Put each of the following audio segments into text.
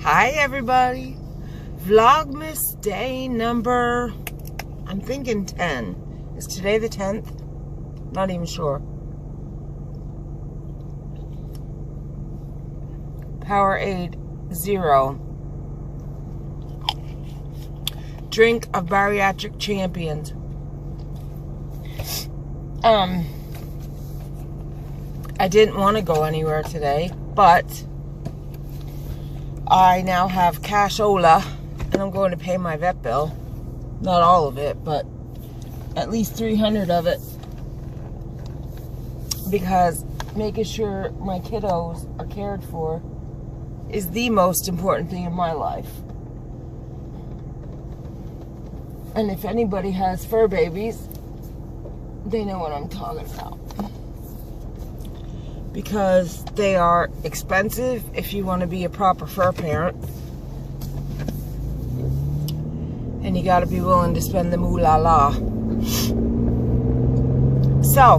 Hi everybody. Vlogmas day number, I'm thinking 10. Is today the 10th? Not even sure. Powerade 0. Drink of bariatric champions. I didn't want to go anywhere today, but I now have cashola and I'm going to pay my vet bill. Not all of it, but at least 300 of it, because making sure my kiddos are cared for is the most important thing in my life. And if anybody has fur babies, they know what I'm talking about. Because they are expensive if you want to be a proper fur parent. And you got to be willing to spend the moolah. So,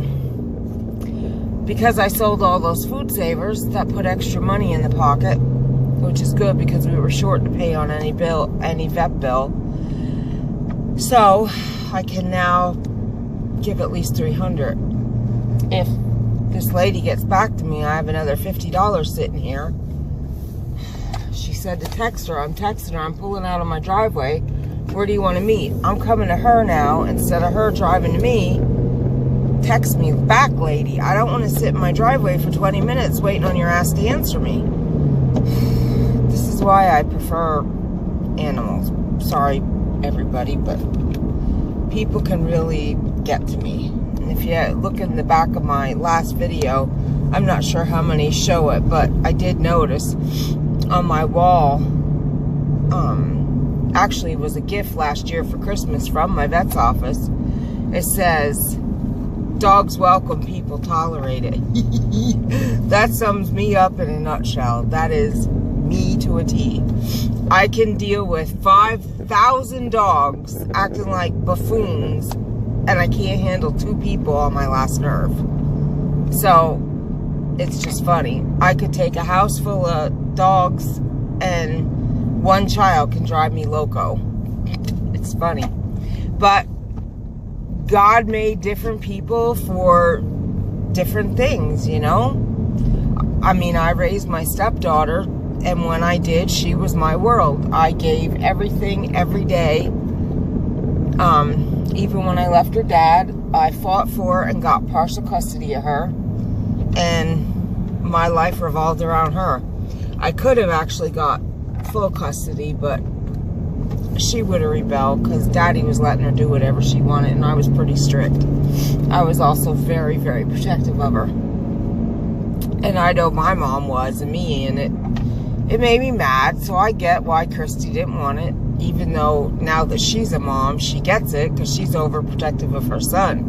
because I sold all those food savers, that put extra money in the pocket, which is good because we were short to pay on any vet bill. So, I can now give at least 300. If this lady gets back to me, I have another $50 sitting here. She said to text her. I'm texting her. I'm pulling out of my driveway. Where do you want to meet? I'm coming to her now instead of her driving to me. Text me back, lady. I don't want to sit in my driveway for 20 minutes waiting on your ass to answer me. This is why I prefer animals. Sorry, everybody, but people can really get to me. And if you look in the back of my last video, I'm not sure how many show it, but I did notice on my wall, actually it was a gift last year for Christmas from my vet's office. It says, dogs welcome, people tolerate it. That sums me up in a nutshell. That is me to a T. I can deal with 5,000 dogs acting like buffoons, and I can't handle 2 people on my last nerve. So, it's just funny. I could take a house full of dogs and 1 child can drive me loco. It's funny. But God made different people for different things, you know? I mean, I raised my stepdaughter, and when I did, she was my world. I gave everything every day. Even when I left her dad, I fought for and got partial custody of her. And my life revolved around her. I could have actually got full custody, but she would have rebelled because daddy was letting her do whatever she wanted, and I was pretty strict. I was also very, very protective of her. And I know my mom was, and me, and it made me mad, so I get why Christy didn't want it. Even though now that she's a mom, she gets it because she's overprotective of her son.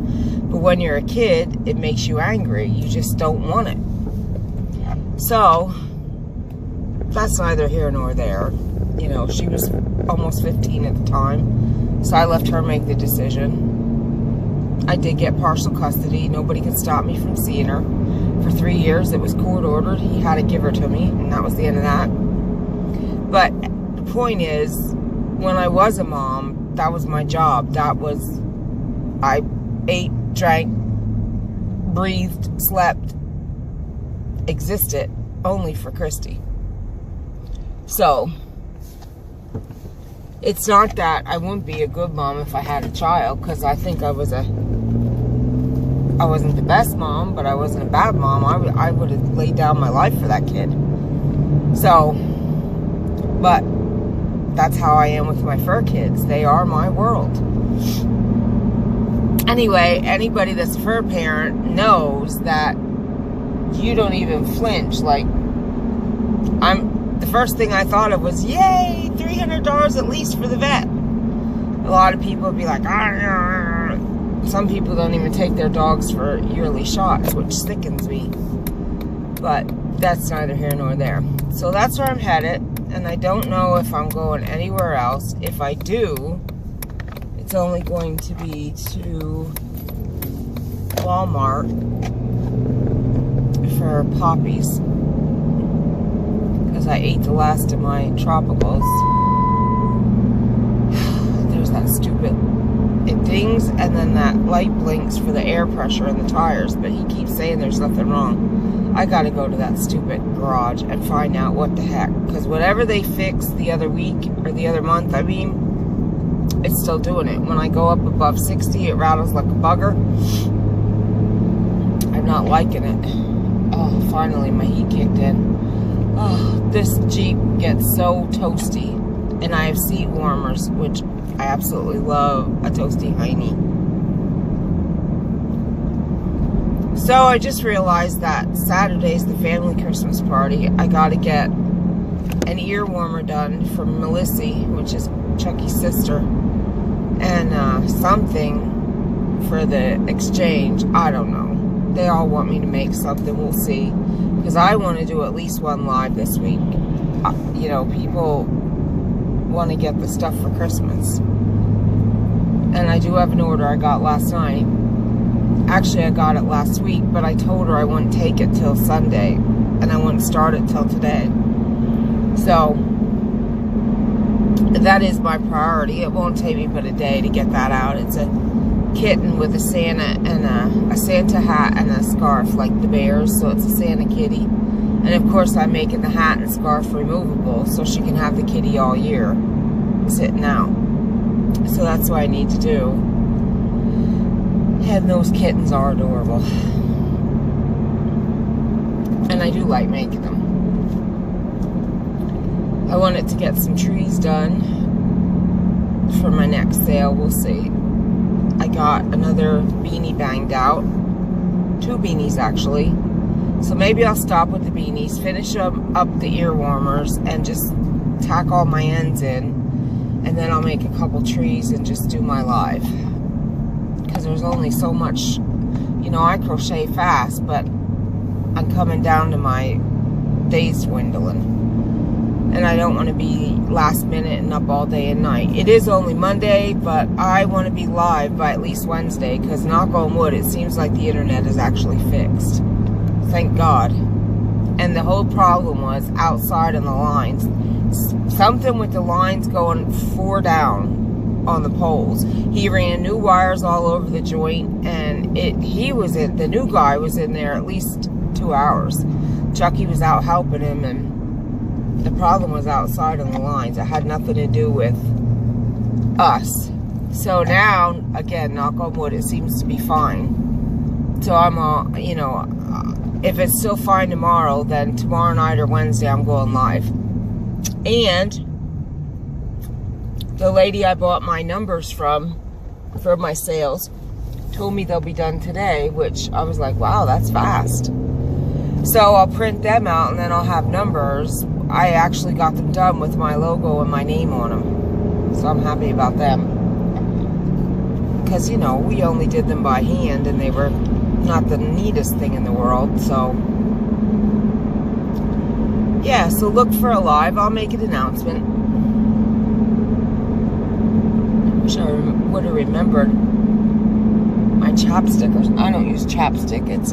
But when you're a kid, it makes you angry. You just don't want it. So, that's neither here nor there. You know, she was almost 15 at the time. So I left her make the decision. I did get partial custody. Nobody could stop me from seeing her. For 3 years, it was court ordered. He had to give her to me, and that was the end of that. But the point is, when I was a mom, that was my job. That was, I ate, drank, breathed, slept, existed only for Christy. So, it's not that I wouldn't be a good mom if I had a child, because I think I wasn't the best mom, but I wasn't a bad mom. I would have laid down my life for that kid. So, but that's how I am with my fur kids. They are my world. Anyway, anybody that's a fur parent knows that you don't even flinch. Like, the first thing I thought of was, yay, $300 at least for the vet. A lot of people would be like, ah. Some people don't even take their dogs for yearly shots, which sickens me. But that's neither here nor there. So that's where I'm headed. And I don't know if I'm going anywhere else. If I do, it's only going to be to Walmart for poppies. because I ate the last of my tropicals. There's that stupid, it dings and then that light blinks for the air pressure in the tires, but he keeps saying there's nothing wrong. I gotta go to that stupid garage and find out what the heck, because whatever they fixed the other week, or the other month, I mean, it's still doing it. When I go up above 60, it rattles like a bugger. I'm not liking it. Oh, finally my heat kicked in. Oh, this Jeep gets so toasty. And I have seat warmers, which I absolutely love a toasty hiney. So I just realized that Saturday's the family Christmas party. I gotta get an ear warmer done from Melissy, which is Chucky's sister, and something for the exchange. I don't know. They all want me to make something. We'll see. Because I want to do at least one live this week. You know, people want to get the stuff for Christmas. And I do have an order I got last night. Actually, I got it last week, but I told her I wouldn't take it till Sunday. And I wouldn't start it till today. So, that is my priority. It won't take me but a day to get that out. It's a kitten with a Santa and a Santa hat and a scarf like the bears, so it's a Santa kitty. And of course I'm making the hat and scarf removable so she can have the kitty all year sitting out. So that's what I need to do. And those kittens are adorable. And I do like making them. I wanted to get some trees done for my next sale. We'll see. I got another beanie banged out. 2 beanies actually. So maybe I'll stop with the beanies, finish up the ear warmers, and just tack all my ends in. And then I'll make a couple trees and just do my live. Because there's only so much, you know, I crochet fast, but I'm coming down to my days dwindling. And I don't want to be last minute and up all day and night. It is only Monday, but I want to be live by at least Wednesday, because knock on wood, it seems like the internet is actually fixed. Thank God. And the whole problem was outside on the lines. Something with the lines going 4 down on the poles. He ran new wires all over the joint, and the new guy was in there at least 2 hours. Chucky was out helping him, and the problem was outside on the lines. It had nothing to do with us. So now, again, knock on wood, it seems to be fine. So I'm all, you know, if it's still fine tomorrow, then tomorrow night or Wednesday I'm going live. And the lady I bought my numbers from for my sales told me they'll be done today, which I was like, wow, that's fast. So I'll print them out and then I'll have numbers. I actually got them done with my logo and my name on them. So I'm happy about them. Because, you know, we only did them by hand and they were not the neatest thing in the world. So, yeah, so look for a live. I'll make an announcement. I wish I would have remembered my chapstick. I don't use chapstick. It's,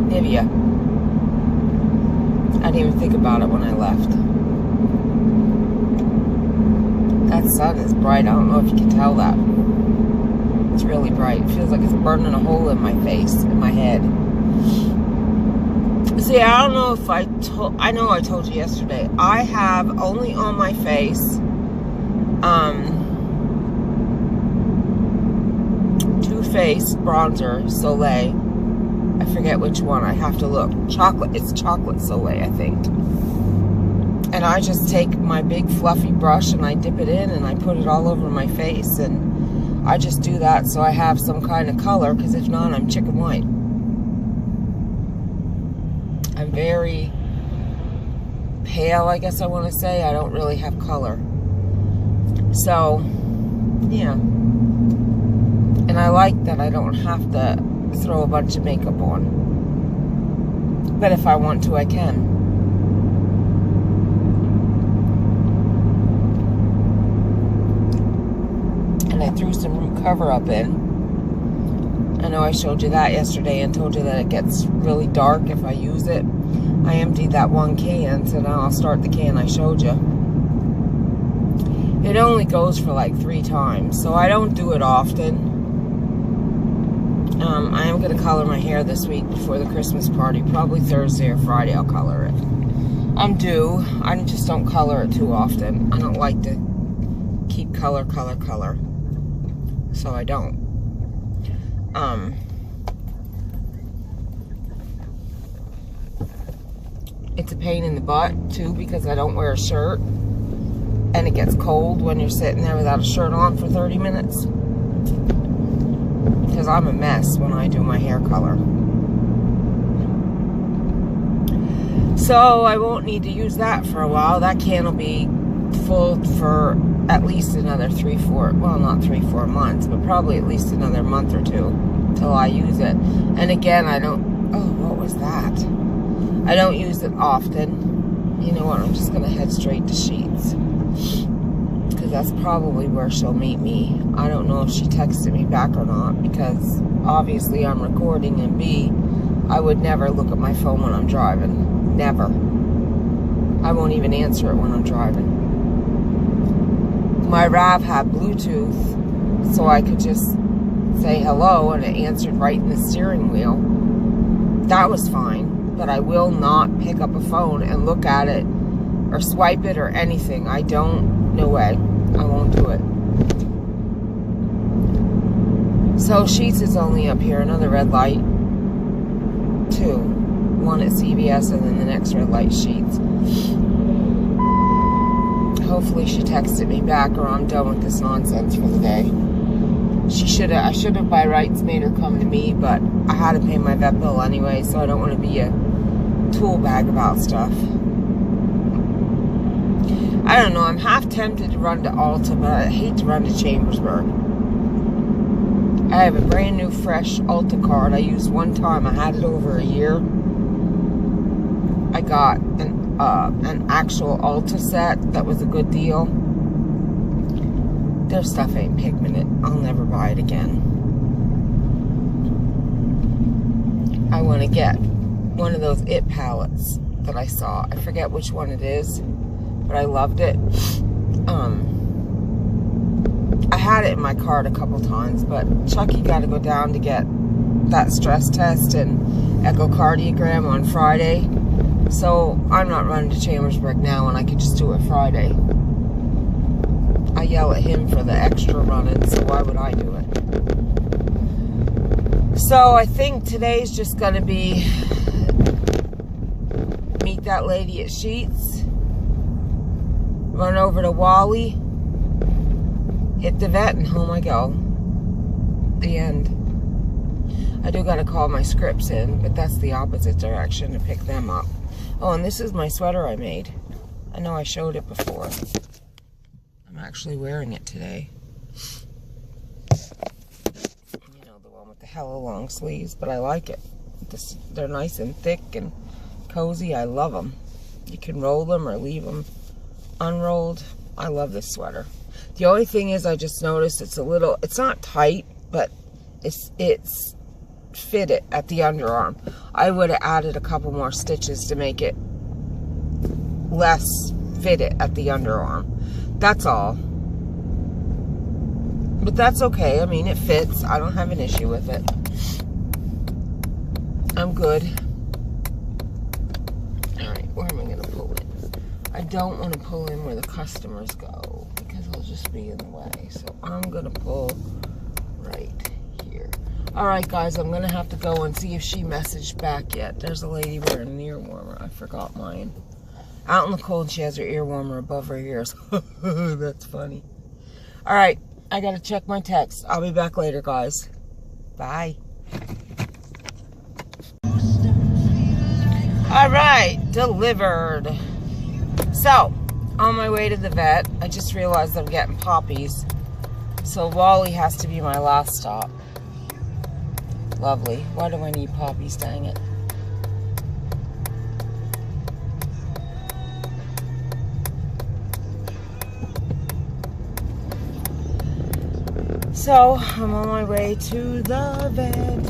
Nivea. I didn't even think about it when I left. That sun is bright. I don't know if you can tell that. It's really bright. It feels like it's burning a hole in my face, in my head. See, I don't know if I know I told you yesterday. I have only on my face, 2 Face bronzer, Soleil. I forget which one. I have to look. Chocolate. It's chocolate Soleil, I think. And I just take my big fluffy brush and I dip it in and I put it all over my face. And I just do that so I have some kind of color, because if not, I'm chicken white. I'm very pale, I guess I want to say. I don't really have color. So, yeah. And I like that I don't have to throw a bunch of makeup on. But if I want to, I can. And I threw some root cover up in. I know I showed you that yesterday and told you that it gets really dark if I use it. I emptied that one can, so now I'll start the can I showed you. It only goes for like 3 times, so I don't do it often. I am going to color my hair this week before the Christmas party. Probably Thursday or Friday I'll color it. I'm due. I just don't color it too often. I don't like to keep color. So I don't. It's a pain in the butt, too, because I don't wear a shirt. And it gets cold when you're sitting there without a shirt on for 30 minutes. Because I'm a mess when I do my hair color. So I won't need to use that for a while. That can will be full for at least another 3-4, well, not 3-4 months, but probably at least another month or 2 till I use it. And again, I don't, oh, what was that? I don't use it often. You know what, I'm just going to head straight to Sheets. Because that's probably where she'll meet me. I don't know if she texted me back or not, because obviously I'm recording, and B, I would never look at my phone when I'm driving. Never. I won't even answer it when I'm driving. My RAV had Bluetooth, so I could just say hello, and it answered right in the steering wheel. That was fine, but I will not pick up a phone and look at it or swipe it or anything. I don't, no way. I won't do it. So Sheets is only up here, another red light. 2. One at CVS and then the next red light, Sheets. Hopefully she texted me back, or I'm done with this nonsense for the day. I should have by rights made her come to me, but I had to pay my vet bill anyway, so I don't want to be a tool bag about stuff. I don't know, I'm half tempted to run to Ulta, but I hate to run to Chambersburg. I have a brand new fresh Ulta card I used one time. I had it over a year. I got an actual Ulta set that was a good deal. Their stuff ain't pigmented. I'll never buy it again. I want to get one of those IT palettes that I saw. I forget which one it is, but I loved it. I had it in my cart a couple times, but Chucky got to go down to get that stress test and echocardiogram on Friday. So I'm not running to Chambersburg now, and I could just do it Friday. I yell at him for the extra running, so why would I do it? So I think today's just going to be meet that lady at Sheets, run over to Wally, hit the vet, and home I go. The end. I do got to call my scripts in, but that's the opposite direction to pick them up. Oh, and this is my sweater I made. I know I showed it before. I'm actually wearing it today. You know, the one with the hella long sleeves, but I like it. They're nice and thick and cozy. I love them. You can roll them or leave them unrolled. I love this sweater. The only thing is, I just noticed it's not tight, but it's fitted at the underarm. I would have added a couple more stitches to make it less fitted at the underarm. That's all. But that's okay. I mean, it fits. I don't have an issue with it. I'm good. Alright, where am I going to pull in? I don't want to pull in where the customers go, because I'll just be in the way. So I'm going to pull right here. Alright guys, I'm going to have to go and see if she messaged back yet. There's a lady wearing an ear warmer. I forgot mine. Out in the cold, she has her ear warmer above her ears. That's funny. Alright, I got to check my text. I'll be back later, guys. Bye. Alright, delivered. So, on my way to the vet, I just realized I'm getting poppies. So Wally has to be my last stop. Lovely. Why do I need poppies, dang it? So, I'm on my way to the vet.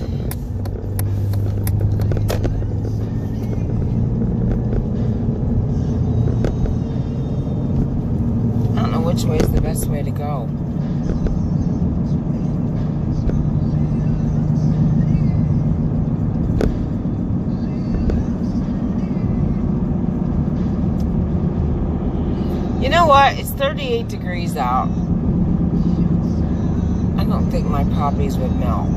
which way is the best way to go. You know what? It's 38 degrees out. I don't think my poppies would melt.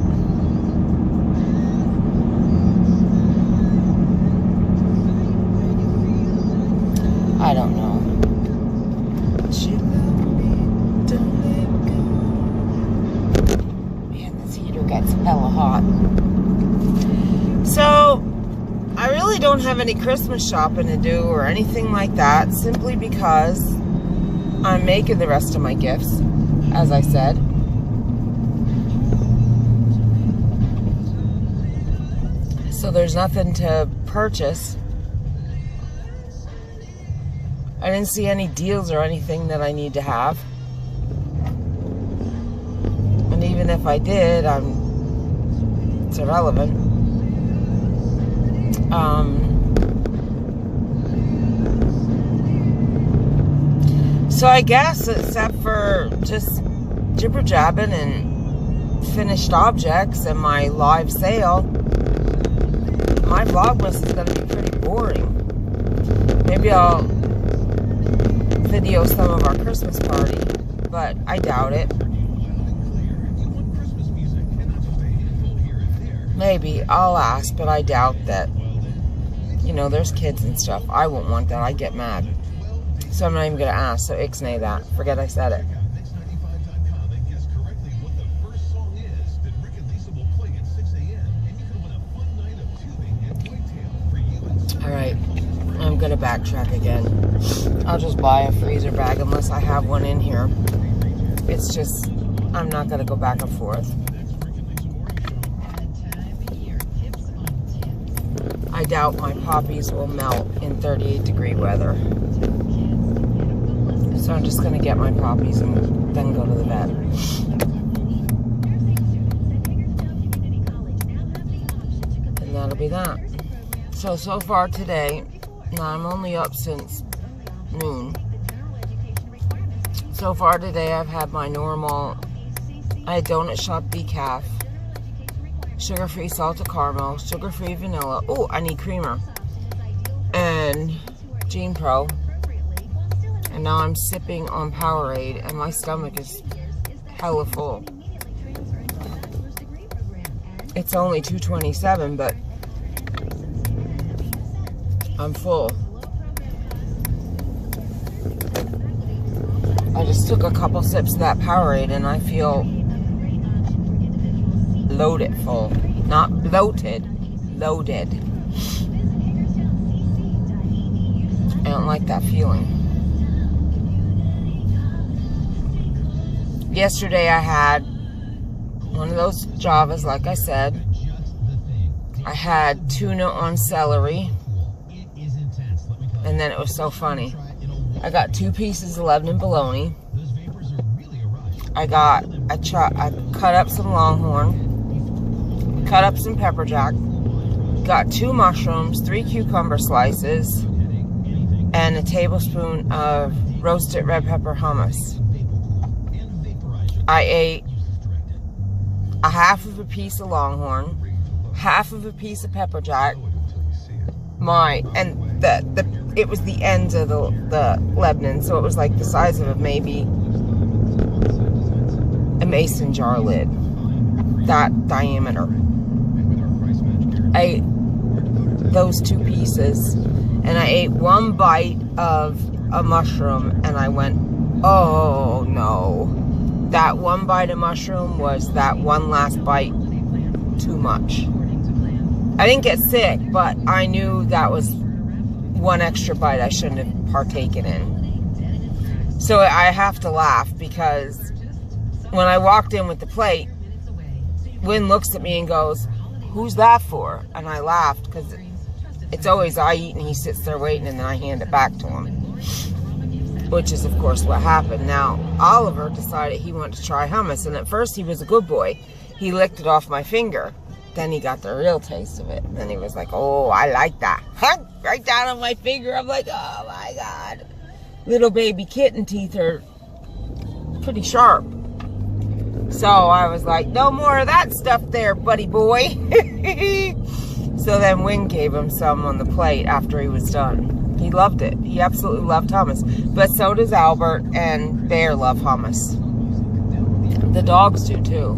I don't know. Man, this heater gets hella hot. So, I really don't have any Christmas shopping to do or anything like that, simply because I'm making the rest of my gifts, as I said. So there's nothing to purchase. I didn't see any deals or anything that I need to have. And even if I did, it's irrelevant. So I guess, except for just jibber-jabbing and finished objects and my live sale, my Vlogmas is going to be pretty boring. Maybe I'll video some of our Christmas party, but I doubt it. Maybe I'll ask, but I doubt that. You know, there's kids and stuff. I won't want that. I get mad. So I'm not even going to ask. So ixnay that. Forget I said it. Alright. I'm going to backtrack again. I'll just buy a freezer bag unless I have one in here. It's just, I'm not going to go back and forth. I doubt my poppies will melt in 38-degree weather. So I'm just going to get my poppies and then go to the vet. And that'll be that. So far today, now I'm only up since noon. So far today I've had my normal, I had donut shop decaf, sugar-free salted caramel, sugar-free vanilla. Oh, I need creamer. And Gene Pro. And now I'm sipping on Powerade, and my stomach is hella full. It's only 2:27, but I'm full. I just took a couple sips of that Powerade, and I feel loaded full. Not bloated, loaded. I don't like that feeling. Yesterday I had one of those Javas, like I said. I had tuna on celery. And then it was so funny. I got 2 pieces of Lebanon bologna. I cut up some longhorn. Cut up some pepper jack. Got 2 mushrooms, 3 cucumber slices, and a tablespoon of roasted red pepper hummus. I ate a half of a piece of longhorn, half of a piece of pepper jack. It was the ends of the Lebanon, so it was like the size of maybe a mason jar lid. That diameter. I ate those 2 pieces, and I ate 1 bite of a mushroom, and I went, oh no. That 1 bite of mushroom was that one last bite too much. I didn't get sick, but I knew that was 1 extra bite I shouldn't have partaken in. So I have to laugh, because when I walked in with the plate, Wynn looks at me and goes, "Who's that for?" And I laughed, because it's always I eat and he sits there waiting, and then I hand it back to him. Which is, of course, what happened. Now, Oliver decided he wanted to try hummus, and at first he was a good boy. He licked it off my finger. Then he got the real taste of it. And then he was like, oh, I like that. Right down on my finger. I'm like, oh my God. Little baby kitten teeth are pretty sharp. So I was like, no more of that stuff there, buddy boy. So then Wing gave him some on the plate after he was done. He loved it. He absolutely loved hummus. But so does Albert, and Bear love hummus. The dogs do too.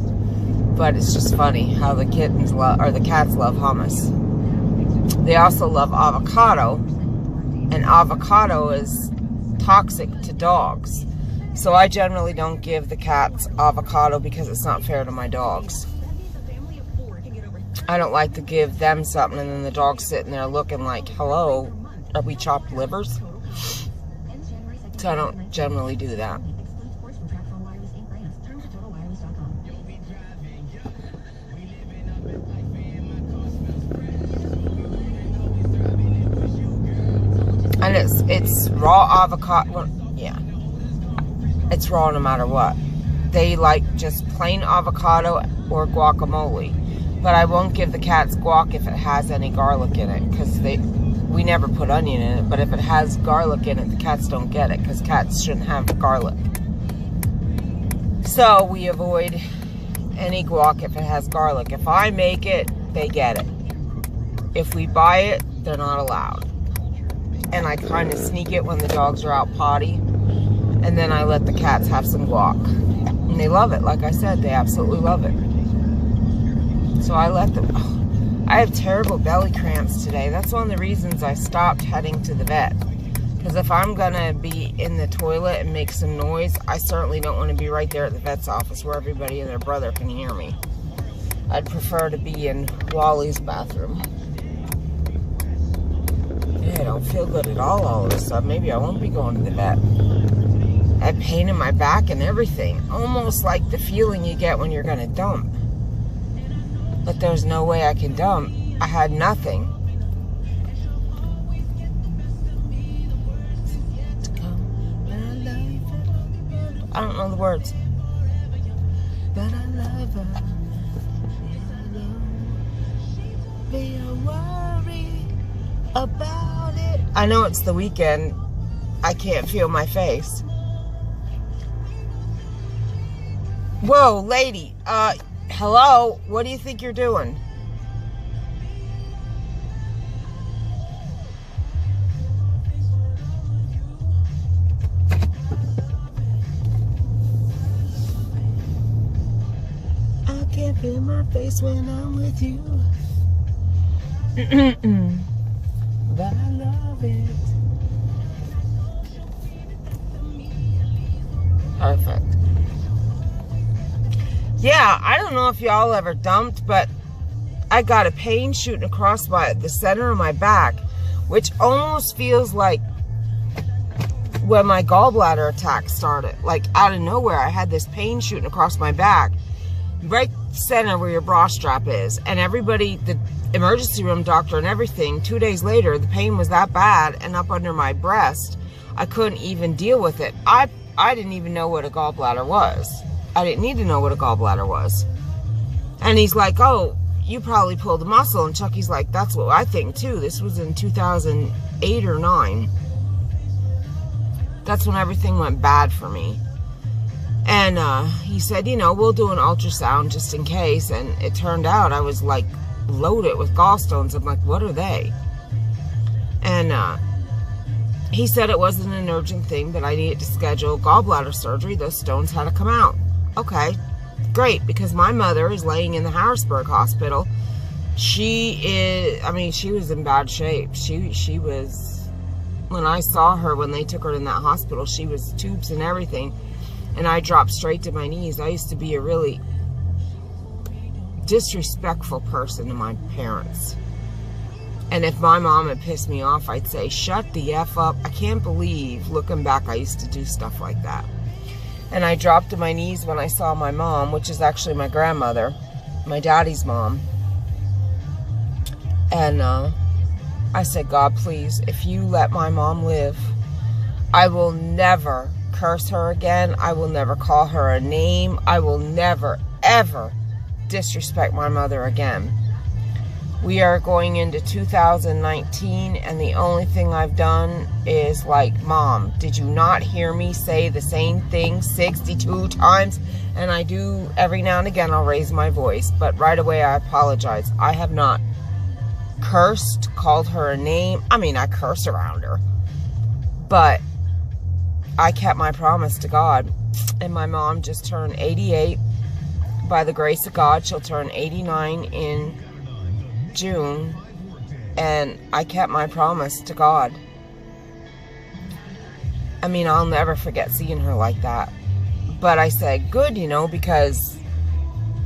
But it's just funny how the kittens love, or the cats love hummus. They also love avocado, and avocado is toxic to dogs. So I generally don't give the cats avocado because it's not fair to my dogs. I don't like to give them something and then the dog's sitting there looking like, hello, are we chopped livers? So I don't generally do that. And it's raw avocado. Well, yeah. It's raw no matter what. They like just plain avocado or guacamole. But I won't give the cats guac if it has any garlic in it, because we never put onion in it. But if it has garlic in it, the cats don't get it, because cats shouldn't have garlic. So we avoid any guac if it has garlic. If I make it, they get it. If we buy it, they're not allowed. And I kind of sneak it when the dogs are out potty. And then I let the cats have some guac. And they love it. Like I said, they absolutely love it. So I let them. Oh, I have terrible belly cramps today. That's one of the reasons I stopped heading to the vet. Because if I'm going to be in the toilet and make some noise, I certainly don't want to be right there at the vet's office where everybody and their brother can hear me. I'd prefer to be in Wally's bathroom. Yeah, I don't feel good at all of a sudden. Maybe I won't be going to the vet. I have pain in my back and everything. Almost like the feeling you get when you're going to dump. But there's no way I can dump. I had nothing. I don't know the words. But I love her. Be a worry about it. I know it's the weekend. I can't feel my face. Whoa, lady. Hello? What do you think you're doing? I can't feel my face when I'm with you. But I love it. Perfect. Yeah, I don't know if y'all ever dumped, but I got a pain shooting across the center of my back, which almost feels like when my gallbladder attack started. Like out of nowhere, I had this pain shooting across my back, right center where your bra strap is. And everybody, the emergency room doctor and everything, 2 days later, the pain was that bad and up under my breast, I couldn't even deal with it. I didn't even know what a gallbladder was. I didn't need to know what a gallbladder was. And he's like, oh, you probably pulled a muscle. And Chucky's like, that's what I think too. This was in 2008 or 9. That's when everything went bad for me. And he said, you know, we'll do an ultrasound just in case. And it turned out I was like loaded with gallstones. I'm like, what are they? And he said it wasn't an urgent thing, but I needed to schedule gallbladder surgery. Those stones had to come out. Okay, great, because my mother is laying in the Harrisburg Hospital. She is, I mean, she was in bad shape. She was, when I saw her, when they took her in that hospital, she was tubes and everything. And I dropped straight to my knees. I used to be a really disrespectful person to my parents. And if my mom had pissed me off, I'd say, shut the F up. I can't believe, looking back, I used to do stuff like that. And I dropped to my knees when I saw my mom, which is actually my grandmother, my daddy's mom. And I said, God, please, if you let my mom live, I will never curse her again. I will never call her a name. I will never, ever disrespect my mother again. We are going into 2019, and the only thing I've done is like, Mom, did you not hear me say the same thing 62 times? And I do, every now and again, I'll raise my voice, but right away I apologize. I have not cursed, called her a name. I mean, I curse around her, but I kept my promise to God. And my mom just turned 88. By the grace of God, she'll turn 89 in June, and I kept my promise to God. I mean, I'll never forget seeing her like that. But I said, good, you know, because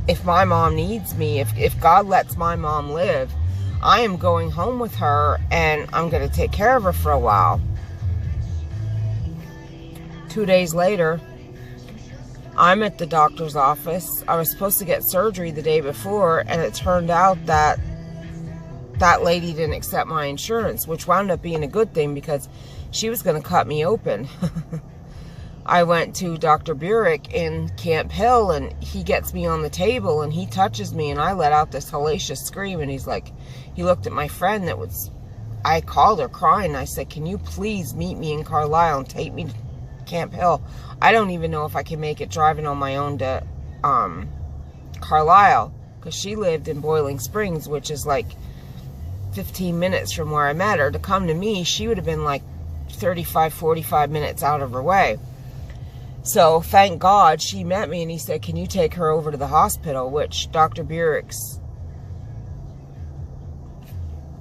if my mom needs me, if God lets my mom live, I am going home with her, and I'm going to take care of her for a while. 2 days later, I'm at the doctor's office. I was supposed to get surgery the day before, and it turned out that that lady didn't accept my insurance, which wound up being a good thing because she was going to cut me open. I went to Dr. Bariatric in Camp Hill, and he gets me on the table, and he touches me, and I let out this hellacious scream, and he's like, he looked at my friend that was, I called her crying. I said, can you please meet me in Carlisle and take me to Camp Hill? I don't even know if I can make it driving on my own to Carlisle, because she lived in Boiling Springs, which is like 15 minutes from where I met her. To come to me, she would have been like 35, 45 minutes out of her way. So thank God she met me, and he said, can you take her over to the hospital, which Dr. Bariatric's,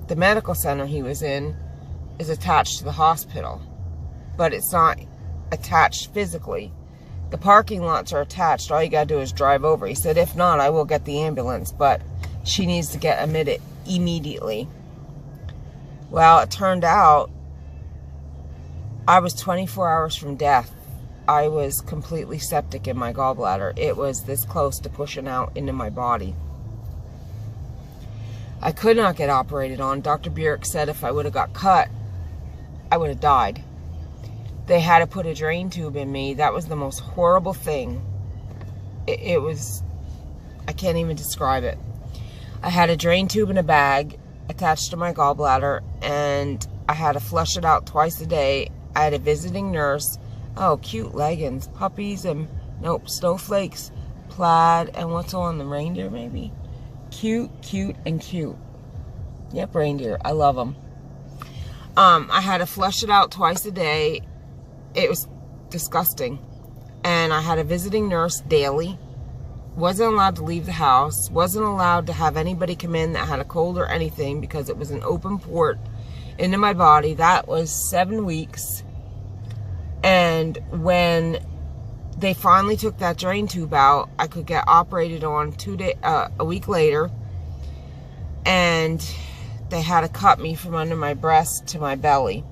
the medical center he was in, is attached to the hospital, but it's not attached physically. The parking lots are attached. All you gotta do is drive over. He said, if not, I will get the ambulance, but she needs to get admitted immediately. Well, it turned out I was 24 hours from death. I was completely septic in my gallbladder. It was this close to pushing out into my body. I could not get operated on. Dr. Bariatric said if I would have got cut, I would have died. They had to put a drain tube in me. That was the most horrible thing. It was, I can't even describe it. I had a drain tube in a bag attached to my gallbladder, and I had to flush it out twice a day. I had a visiting nurse. Oh, cute leggings, puppies, and nope, snowflakes, plaid, and what's on the reindeer maybe? Cute, cute, and cute. Yep, reindeer. I love them. I had to flush it out twice a day. It was disgusting. And I had a visiting nurse daily. Wasn't allowed to leave the house. Wasn't allowed to have anybody come in that had a cold or anything, because it was an open port into my body. That was 7 weeks. And when they finally took that drain tube out, I could get operated on a week later. And they had to cut me from under my breast to my belly,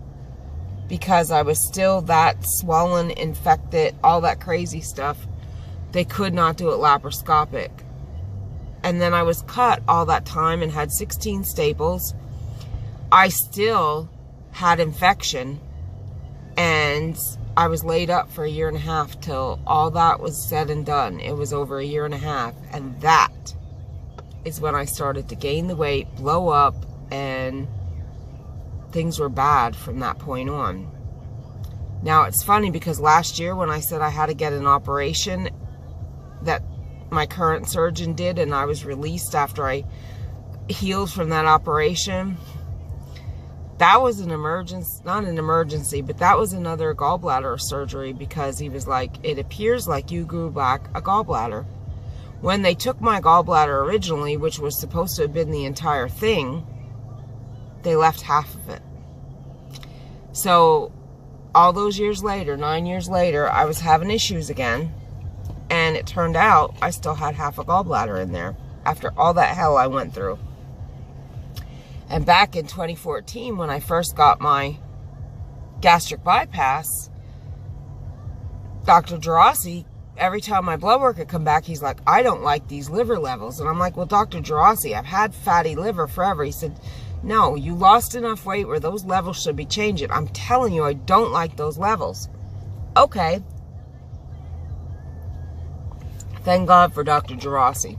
because I was still that swollen, infected, all that crazy stuff. They could not do it laparoscopic. And then I was cut all that time and had 16 staples. I still had infection, and I was laid up for 1.5 years till all that was said and done. It was over 1.5 years, and that is when I started to gain the weight, blow up, and things were bad from that point on. Now, it's funny because last year when I said I had to get an operation that my current surgeon did, and I was released after I healed from that operation, that was an emergency, not an emergency, but that was another gallbladder surgery, because he was like, it appears like you grew back a gallbladder. When they took my gallbladder originally, which was supposed to have been the entire thing, they left half of it. So all those years later, 9 years later, I was having issues again, and it turned out I still had half a gallbladder in there after all that hell I went through. And back in 2014, when I first got my gastric bypass, Dr. Gerasi, every time my blood work would come back, he's like, I don't like these liver levels. And I'm like, well, Dr. Gerasi, I've had fatty liver forever. He said, no, you lost enough weight where those levels should be changing. I'm telling you, I don't like those levels. Okay. Thank God for Dr. Gerasi.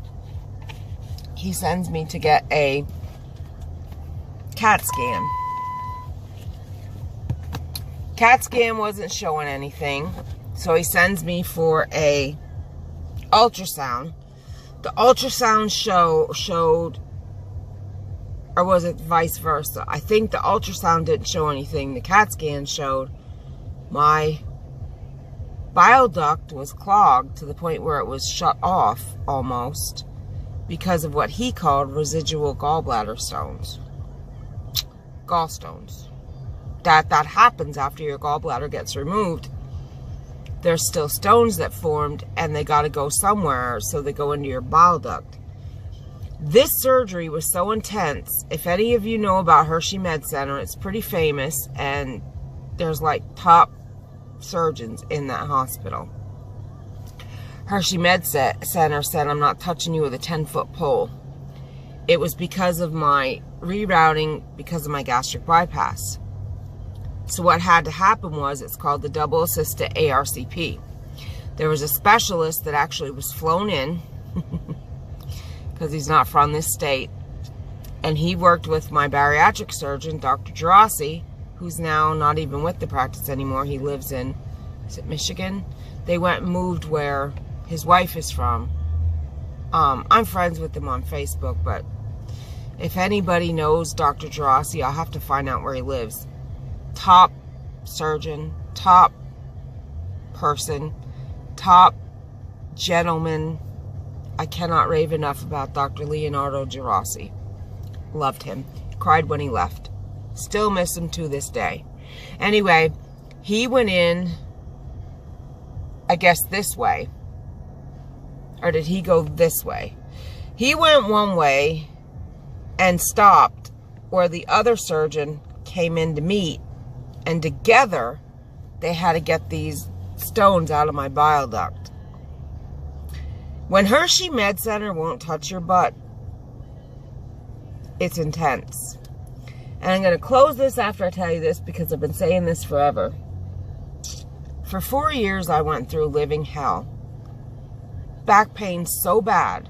He sends me to get a CAT scan. CAT scan wasn't showing anything, so he sends me for a ultrasound. The ultrasound showed, or was it vice versa? I think the ultrasound didn't show anything. The CAT scan showed my bile duct was clogged to the point where it was shut off almost because of what he called residual gallbladder stones. Gallstones. That happens after your gallbladder gets removed. There's still stones that formed, and they got to go somewhere, so they go into your bile duct. This surgery was so intense. If any of you know about Hershey Med Center, it's pretty famous, and there's like top surgeons in that hospital. Hershey Med Center said, I'm not touching you with a 10-foot pole. It was because of my rerouting, because of my gastric bypass. So what had to happen was, it's called the double assisted ARCP. There was a specialist that actually was flown in because he's not from this state, and he worked with my bariatric surgeon, Dr. Gerasi, who's now not even with the practice anymore. He lives in, is it Michigan? They went and moved where his wife is from. I'm friends with him on Facebook, but if anybody knows Dr. Gerasi, I'll have to find out where he lives. Top surgeon, top person, top gentleman. I cannot rave enough about Dr. Leonardo Gerasi. Loved him. Cried when he left. Still miss him to this day. Anyway, he went in, I guess this way. Or did he go this way? He went one way and stopped where the other surgeon came in to meet. And together, they had to get these stones out of my bile duct. When Hershey Med Center won't touch your butt, it's intense. And I'm going to close this after I tell you this, because I've been saying this forever. For 4 years, I went through living hell. Back pain so bad.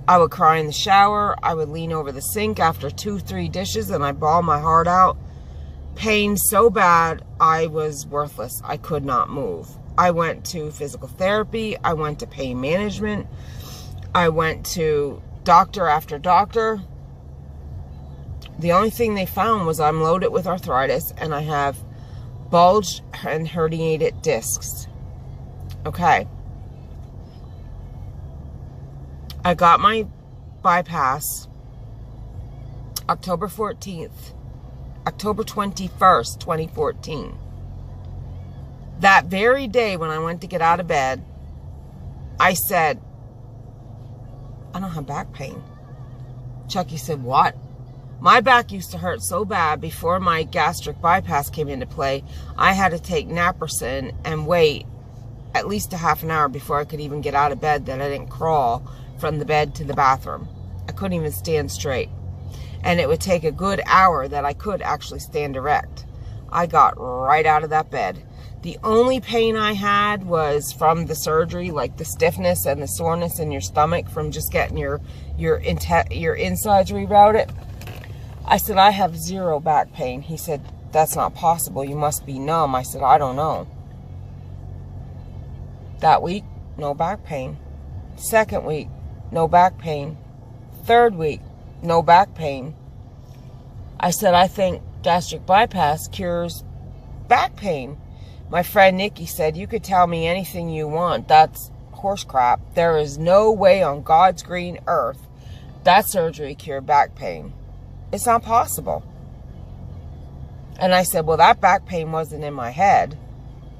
I would cry in the shower. I would lean over the sink after 2-3 dishes, and I'd bawl my heart out. Pain so bad, I was worthless. I could not move. I went to physical therapy. I went to pain management. I went to doctor after doctor. The only thing they found was I'm loaded with arthritis, and I have bulged and herniated discs. Okay. I got my bypass October 14th. October 21st, 2014. That very day when I went to get out of bed, I said, I don't have back pain. Chucky said, what? My back used to hurt so bad before my gastric bypass came into play. I had to take naproxen and wait at least a half an hour before I could even get out of bed, that I didn't crawl from the bed to the bathroom. I couldn't even stand straight. And it would take a good hour that I could actually stand erect. I got right out of that bed. The only pain I had was from the surgery, like the stiffness and the soreness in your stomach from just getting your insides rerouted. I said, I have zero back pain. He said, that's not possible. You must be numb. I said, I don't know. That week, no back pain. Second week, no back pain. Third week, no back pain. I said, I think gastric bypass cures back pain. My friend Nikki said, you could tell me anything you want. That's horse crap. There is no way on God's green earth that surgery cured back pain. It's not possible. And I said, well, that back pain wasn't in my head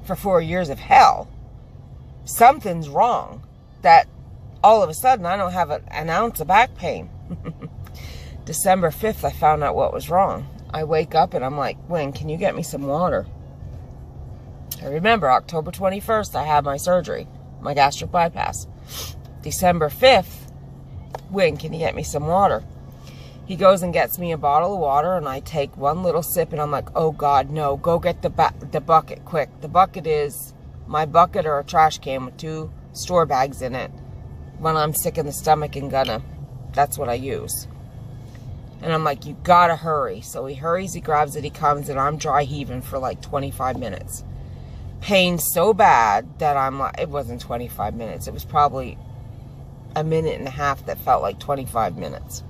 for 4 years of hell. Something's wrong that all of a sudden I don't have an ounce of back pain. December 5th, I found out what was wrong. I wake up and I'm like, Wayne, can you get me some water? I remember October 21st, I had my surgery, my gastric bypass. December 5th, Wayne, can you get me some water? He goes and gets me a bottle of water, and I take one little sip, and I'm like, oh God, no, go get the bucket quick. The bucket is my bucket or a trash can with 2 store bags in it. When I'm sick in the stomach and that's what I use. And I'm like, you gotta hurry. So he hurries, he grabs it, he comes, and I'm dry heaving for like 25 minutes. Pain so bad that I'm like, it wasn't 25 minutes. It was probably a minute and a half that felt like 25 minutes.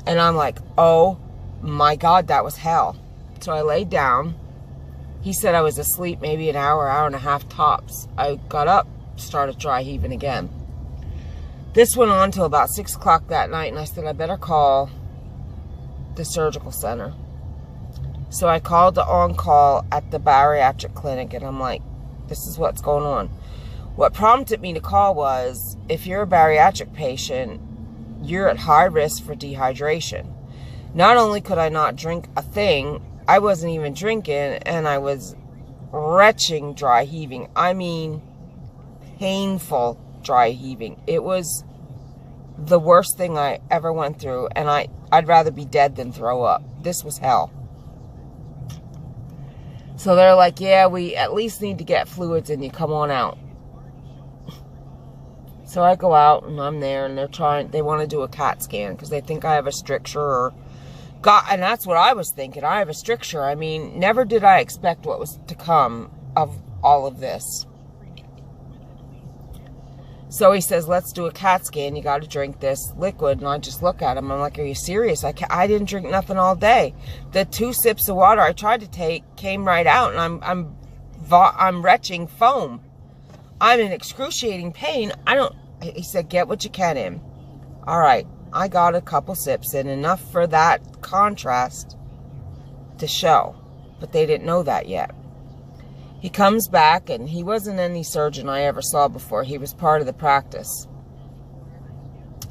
And I'm like, oh my God, that was hell. So I laid down. He said I was asleep maybe an hour, hour and a half tops. I got up, started dry heaving again. This went on till about 6 o'clock that night, and I said, I better call the surgical center. So I called the on-call at the bariatric clinic, and I'm like, this is what's going on. What prompted me to call was, if you're a bariatric patient, you're at high risk for dehydration. Not only could I not drink a thing, I wasn't even drinking, and I was retching dry heaving. I mean, painful dry heaving. It was the worst thing I ever went through, and I'd rather be dead than throw up. This was hell. So they're like, yeah, we at least need to get fluids in you. Come on out. So I go out, and I'm there, and they want to do a CAT scan because they think I have a stricture and that's what I was thinking. I have a stricture. I mean, never did I expect what was to come of all of this. So he says, let's do a CAT scan. You got to drink this liquid. And I just look at him. I'm like, are you serious? I didn't drink nothing all day. The 2 sips of water I tried to take came right out, and I'm retching foam. I'm in excruciating pain. He said, get what you can in. All right. I got a couple sips in, enough for that contrast to show. But they didn't know that yet. He comes back, and he wasn't any surgeon I ever saw before. He was part of the practice.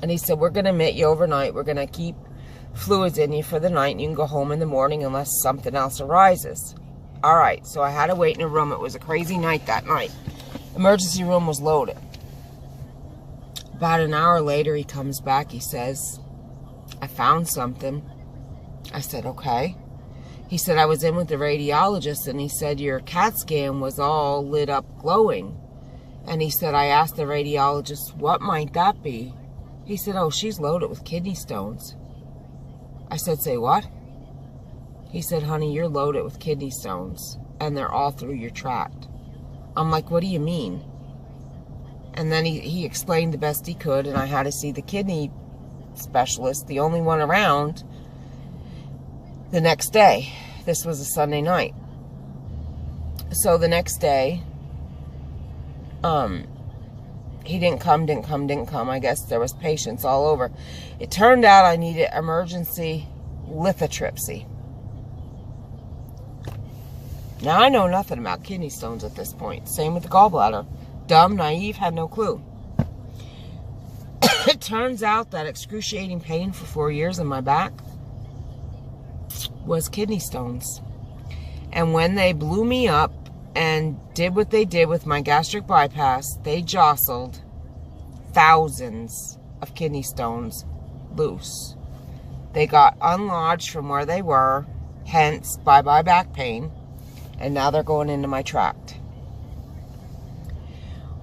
And he said, we're going to admit you overnight. We're going to keep fluids in you for the night, and you can go home in the morning unless something else arises. All right, so I had to wait in a room. It was a crazy night that night. Emergency room was loaded. About an hour later, he comes back. He says, I found something. I said, okay. He said, I was in with the radiologist, and he said, your CAT scan was all lit up glowing. And he said, I asked the radiologist, what might that be? He said, oh, she's loaded with kidney stones. I said, say what? He said, honey, you're loaded with kidney stones, and they're all through your tract. I'm like, what do you mean? And then he explained the best he could, and I had to see the kidney specialist, the only one around, the next day. This was a Sunday night. So the next day, he didn't come. I guess there was patients all over. It turned out I needed emergency lithotripsy. Now, I know nothing about kidney stones at this point. Same with the gallbladder. Dumb, naive, had no clue. It turns out that excruciating pain for 4 years in my back was kidney stones. And when they blew me up and did what they did with my gastric bypass, they jostled thousands of kidney stones loose. They got unlodged from where they were, hence bye-bye back pain, and now they're going into my tract.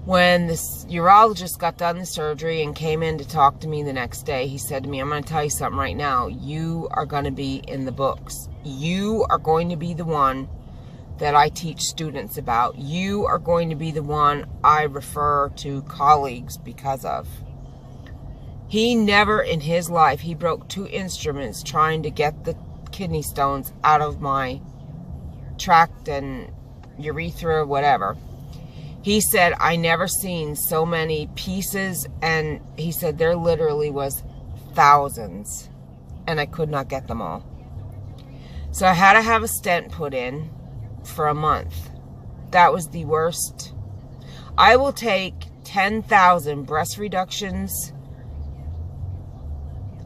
When this urologist got done the surgery and came in to talk to me the next day, he said to me, I'm going to tell you something right now. You are going to be in the books. You are going to be the one that I teach students about. You are going to be the one I refer to colleagues because of. He never in his life, he broke 2 instruments trying to get the kidney stones out of my tract and urethra, whatever. He said, I never seen so many pieces, and he said there literally was thousands, and I could not get them all. So I had to have a stent put in for a month. That was the worst. I will take 10,000 breast reductions,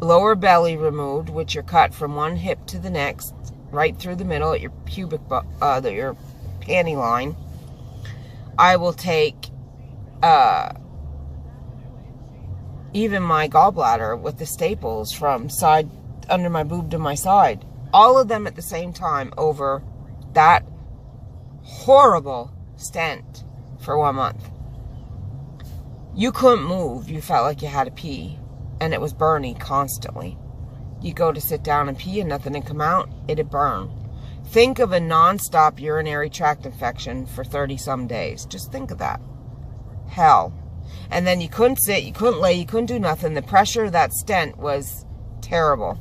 lower belly removed, which are cut from one hip to the next, right through the middle at your pubic, your panty line. I will take even my gallbladder with the staples from side under my boob to my side. All of them at the same time over that horrible stent for 1 month. You couldn't move. You felt like you had to pee. And it was burning constantly. You go to sit down and pee and nothing would come out, it'd burn. Think of a non-stop urinary tract infection for 30-some days. Just think of that. Hell. And then you couldn't sit, you couldn't lay, you couldn't do nothing. The pressure of that stent was terrible.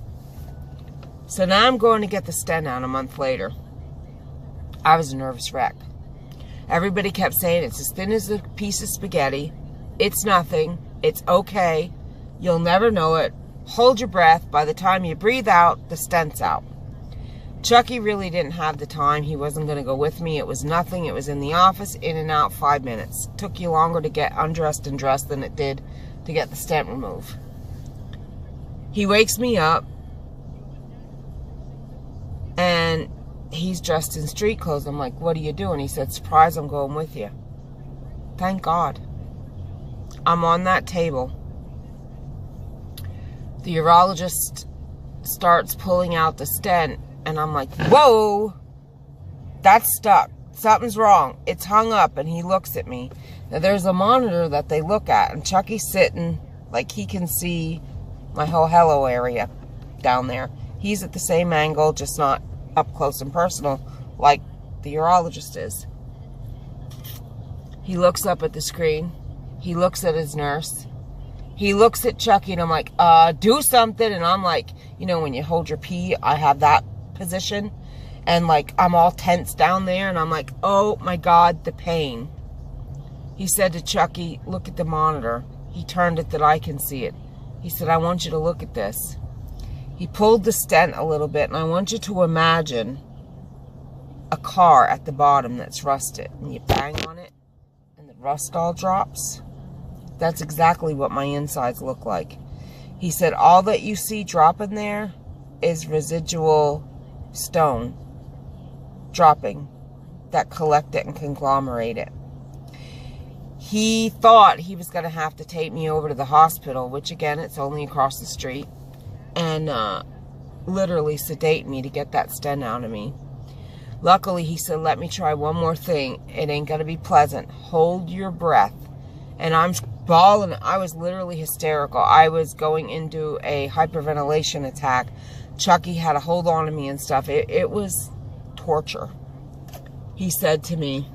So now I'm going to get the stent out a month later. I was a nervous wreck. Everybody kept saying it's as thin as a piece of spaghetti. It's nothing. It's okay. You'll never know it. Hold your breath. By the time you breathe out, the stent's out. Chucky really didn't have the time. He wasn't going to go with me. It was nothing. It was in the office, in and out, 5 minutes. Took you longer to get undressed and dressed than it did to get the stent removed. He wakes me up, and he's dressed in street clothes. I'm like, what are you doing? He said, surprise, I'm going with you. Thank God. I'm on that table. The urologist starts pulling out the stent, and I'm like, whoa, that's stuck. Something's wrong. It's hung up. And he looks at me. Now, there's a monitor that they look at, and Chucky's sitting like he can see my whole hello area down there. He's at the same angle, just not up close and personal like the urologist is. He looks up at the screen. He looks at his nurse. He looks at Chucky, and I'm like, do something. And I'm like, you know, when you hold your pee, I have that position. And like, I'm all tense down there. And I'm like, oh my God, the pain. He said to Chucky, look at the monitor. He turned it that I can see it. He said, I want you to look at this. He pulled the stent a little bit. And I want you to imagine a car at the bottom that's rusted. And you bang on it, and the rust all drops. That's exactly what my insides look like. He said, all that you see dropping there is residual stone dropping that collect it and conglomerate it. He thought he was going to have to take me over to the hospital, which again, it's only across the street, and literally sedate me to get that stent out of me. Luckily, he said, let me try one more thing. It ain't going to be pleasant. Hold your breath. And I'm bawling. I was literally hysterical. I was going into a hyperventilation attack. Chucky had a hold on to me and stuff. It was torture. He said to me,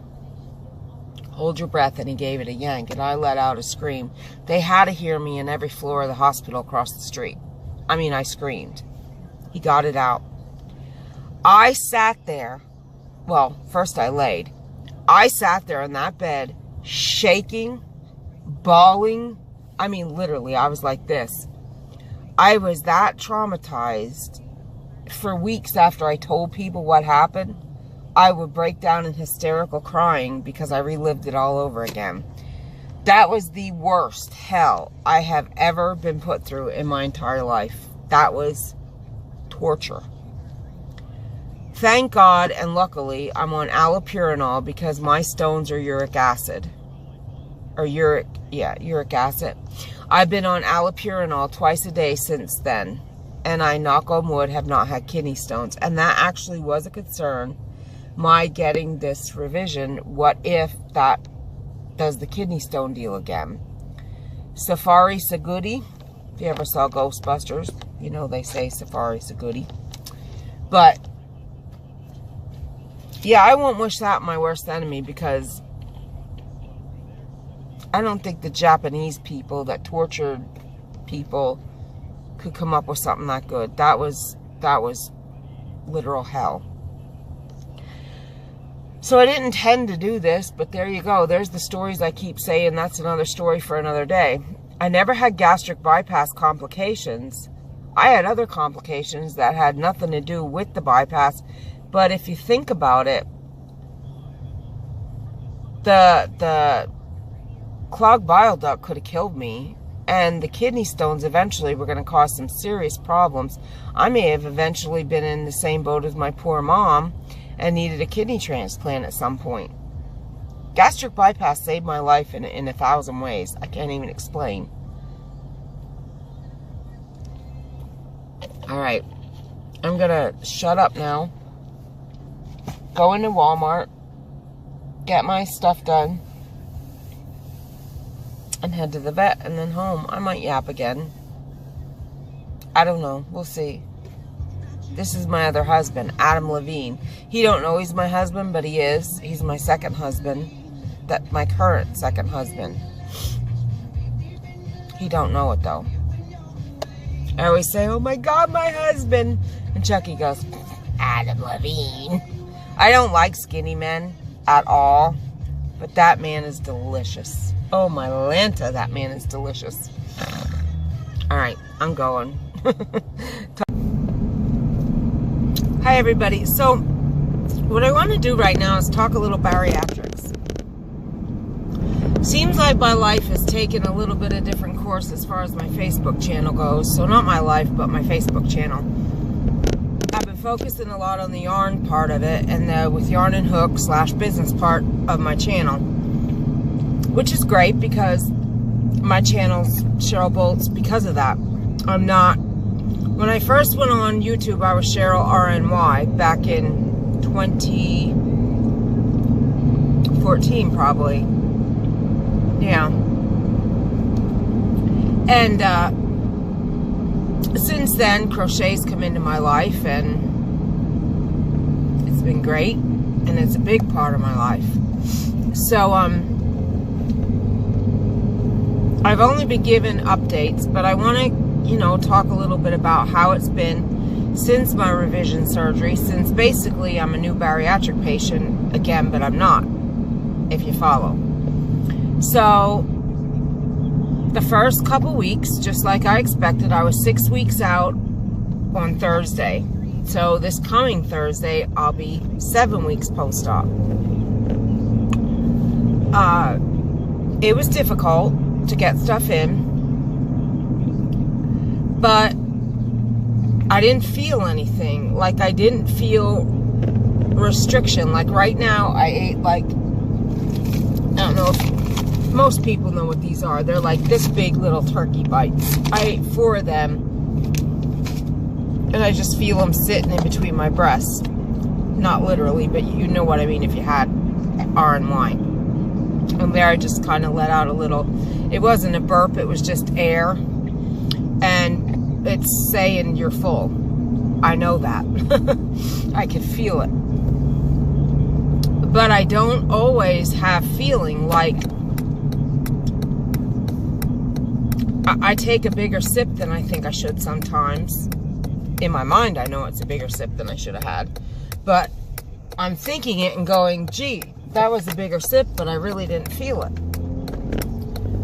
hold your breath, and he gave it a yank, and I let out a scream. They had to hear me in every floor of the hospital across the street. I mean, I screamed. He got it out. I sat there. Well, first I laid. I sat there in that bed, shaking, bawling. I mean, literally, I was like this. I was that traumatized. For weeks after I told people what happened, I would break down in hysterical crying because I relived it all over again. That was the worst hell I have ever been put through in my entire life. That was torture. Thank God and luckily I'm on allopurinol because my stones are uric acid. Or uric acid. I've been on allopurinol twice a day since then. And I, knock on wood, have not had kidney stones. And that actually was a concern. My getting this revision, what if that does the kidney stone deal again? Safari's a goodie. If you ever saw Ghostbusters, you know they say Safari's a goodie. But, yeah, I won't wish that my worst enemy because I don't think the Japanese people that tortured people could come up with something that good. That was literal hell. So I didn't intend to do this, but there you go. There's the stories I keep saying. That's another story for another day. I never had gastric bypass complications. I had other complications that had nothing to do with the bypass. But if you think about it, the clogged bile duct could have killed me. And the kidney stones eventually were going to cause some serious problems. I may have eventually been in the same boat as my poor mom and needed a kidney transplant at some point. Gastric bypass saved my life in 1,000 ways. I can't even explain. All right. I'm going to shut up now. Go into Walmart. Get my stuff done. And head to the vet and then home. I might yap again. I don't know. We'll see. This is my other husband, Adam Levine. He don't know he's my husband, but he is. He's my second husband. My current second husband. He don't know it, though. I always say, oh my God, my husband. And Chucky goes, Adam Levine. I don't like skinny men at all. But that man is delicious. Oh, my Lanta, that man is delicious. All right, I'm going. Hi, everybody. So, what I want to do right now is talk a little bariatrics. Seems like my life has taken a little bit of different course as far as my Facebook channel goes. So, not my life, but my Facebook channel. I've been focusing a lot on the yarn part of it and with yarn and hook / business part of my channel, which is great because my channel's Cheryl Bolts because of that. I'm not, when I first went on YouTube, I was Cheryl RNY back in 2014 probably. Yeah. And since then, crochet's come into my life, and it's been great, and it's a big part of my life. So, I've only been given updates, but I want to, talk a little bit about how it's been since my revision surgery, since basically I'm a new bariatric patient again, but I'm not, if you follow. So, the first couple weeks, just like I expected, I was 6 weeks out on Thursday. So this coming Thursday, I'll be 7 weeks post-op. It was difficult to get stuff in, but I didn't feel anything. Like, I didn't feel restriction. Like, right now, I ate, like, I don't know if most people know what these are. They're like this big little turkey bites. I ate 4 of them, and I just feel them sitting in between my breasts. Not literally, but you know what I mean if you had RNY. And there I just kind of let out a little, it wasn't a burp, it was just air. And it's saying you're full. I know that. I can feel it. But I don't always have feeling like I take a bigger sip than I think I should sometimes. In my mind, I know it's a bigger sip than I should have had. But I'm thinking it and going, gee, that was a bigger sip, but I really didn't feel it.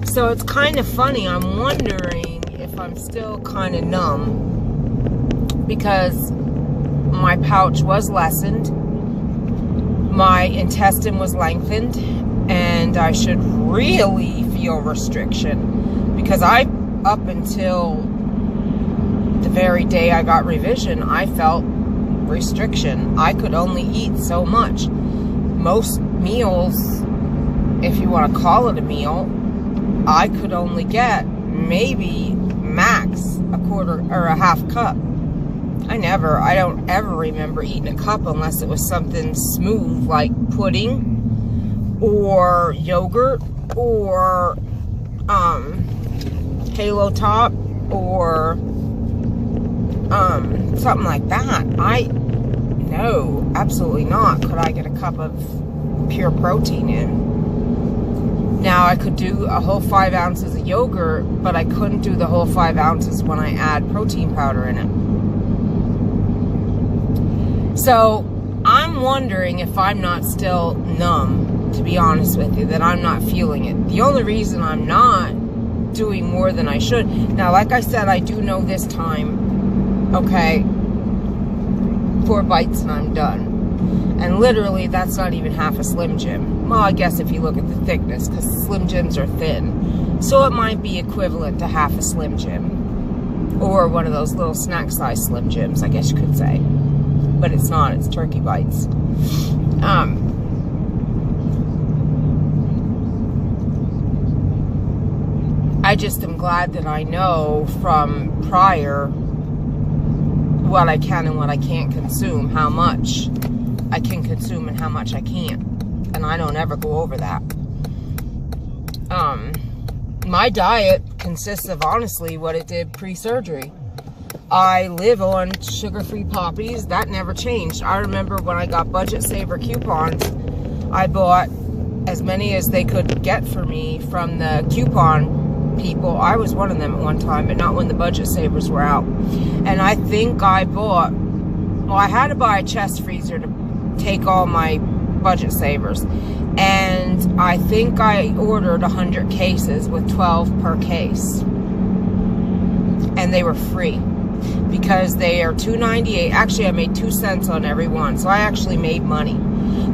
So it's kind of funny. I'm wondering if I'm still kind of numb, because my pouch was lessened, my intestine was lengthened, and I should really feel restriction. Because up until the very day I got revision, I felt restriction. I could only eat so much. Most meals, if you want to call it a meal, I could only get maybe max a quarter or a half cup. I don't ever remember eating a cup unless it was something smooth like pudding or yogurt or Halo Top or something like that. No, absolutely not. Could I get a cup of pure protein in? Now, I could do a whole 5 ounces of yogurt, but I couldn't do the whole 5 ounces when I add protein powder in it. So, I'm wondering if I'm not still numb, to be honest with you, that I'm not feeling it. The only reason I'm not doing more than I should. Now, like I said, I do know this time, okay, 4 bites and I'm done. And literally, that's not even half a Slim Jim. Well, I guess if you look at the thickness, because Slim Jims are thin. So it might be equivalent to half a Slim Jim. Or one of those little snack size Slim Jims, I guess you could say. But it's not, it's turkey bites. I just am glad that I know from prior what I can and what I can't consume, how much I can consume and how much I can't. And I don't ever go over that. My diet consists of, honestly, what it did pre-surgery. I live on sugar-free poppies. That never changed. I remember when I got Budget Saver coupons, I bought as many as they could get for me from the coupon people. I was one of them at one time, but not when the Budget Savers were out. And I think I bought, well, I had to buy a chest freezer to take all my Budget Savers. And I think I ordered 100 cases with 12 per case. And they were free because they are $2.98. Actually, I made 2 cents on every one, so I actually made money.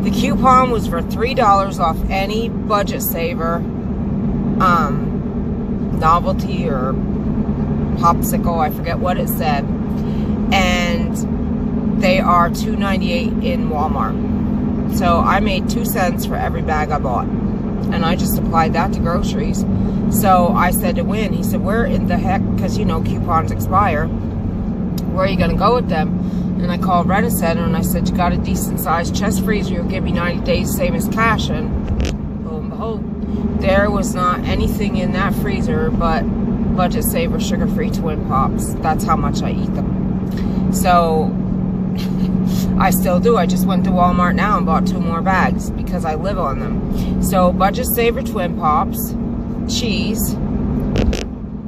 The coupon was for $3 off any Budget Saver novelty or popsicle. I forget what it said. And they are $2.98 in Walmart. So I made 2 cents for every bag I bought. And I just applied that to groceries. So I said to Win, he said, where in the heck, because you know coupons expire, where are you going to go with them? And I called Rent-A-Center and I said, you got a decent sized chest freezer, you'll give me 90 days, same as cash. And lo and behold, there was not anything in that freezer but Budget Saver sugar-free Twin Pops. That's how much I eat them. So I still do. I just went to Walmart now and bought 2 more bags because I live on them. So Budget Saver Twin Pops, cheese,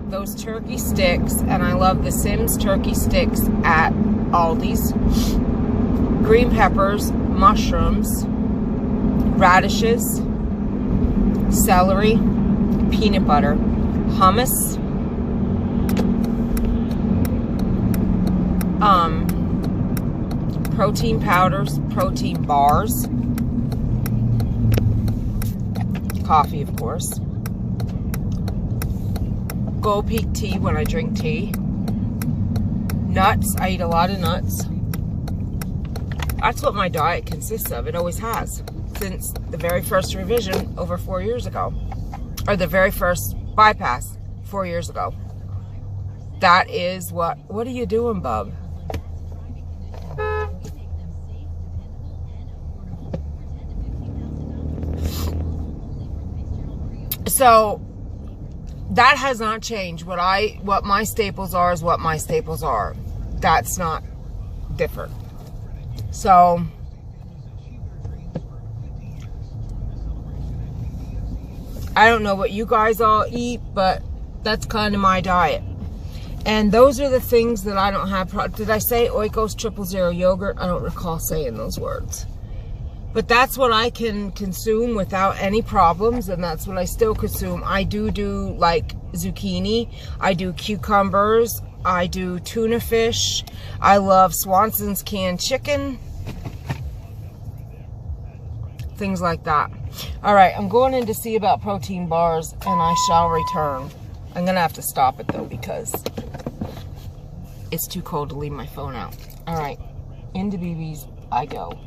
those turkey sticks, and I love the Sims turkey sticks at Aldi's, green peppers, mushrooms, radishes, celery, peanut butter, hummus, protein powders, protein bars, coffee, of course, Gold Peak tea when I drink tea, nuts. I eat a lot of nuts. That's what my diet consists of. It always has since the very first revision over 4 years ago, or the very first bypass 4 years ago. That is what are you doing, bub? So that has not changed. What my staples are is what my staples are. That's not different. So I don't know what you guys all eat, but that's kind of my diet. And those are the things that I don't have. Did I say Oikos 000 yogurt? I don't recall saying those words. But that's what I can consume without any problems, and that's what I still consume. I do like zucchini. I do cucumbers. I do tuna fish. I love Swanson's canned chicken. Things like that. All right, I'm going in to see about protein bars, and I shall return. I'm going to have to stop it, though, because it's too cold to leave my phone out. All right, into BB's I go.